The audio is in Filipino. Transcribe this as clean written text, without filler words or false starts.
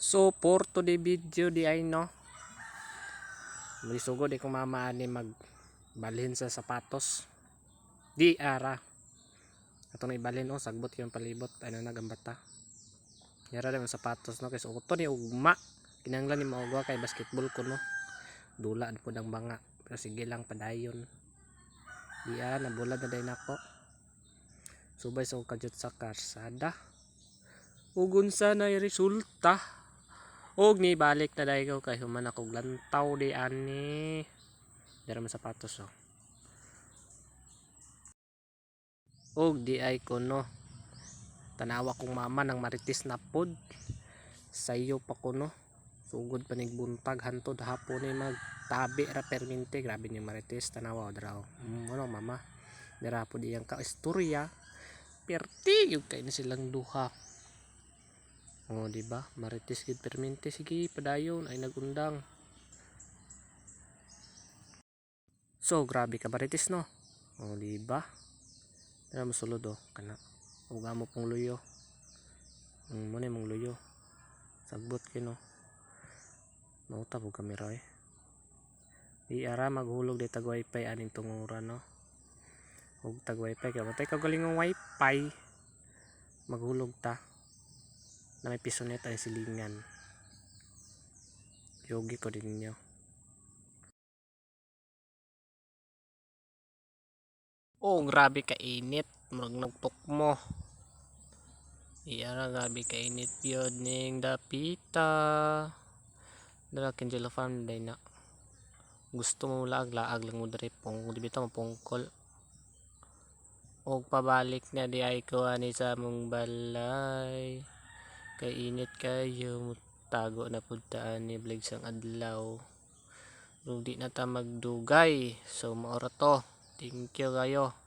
So for today video di ay no, malisugo di ko mamaani magbalhin sa sapatos di ara atong ibalhin o sagbot yung palibot ano na gambata yara yung sapatos no kay uto ni ugma kinanglan ni maugwa kay basketball ko no dula po ng banga pero sige lang padayon di ara nabulad na day nako subay sa kadyot sa karsada ugon sana yung resulta og ni balik na day ko kay human ako lantaw di ani dira man sapatos oh og di ay ko no tanawa kong mama ng maritis na pod sayo pa ko no sugod panigbuntag hantod hapon ni magtabi ra permente grabe ni maritis tanawa draw ano mama dira po diyang ka istorya perti yung kay na silang duha oh di ba maritis gid permente sige padayon ay nagundang so grabe ka maritis no oh di ba dira mo sulod oh kana uga mo pong luyo mo ni mong luyo sagbot kino nauta po kamera eh di ara maghulog di tag wifi aning tungura no ug tag wifi kay matay kagalingong wifi maghulog ta na may pisonet ay silingan yogi ko din ninyo oh grabe ka init murag nagtok mo iyara grabe ka init yun ning dapita dala kinjelo farm day na gusto mo laag lang mo diri pong di bitaw mapungkol og pabalik na di ay ko ani sa mong balay kay init kayo tago na pudtaan ni blig sang adlaw di na ta magdugay so maora to thank you kayo.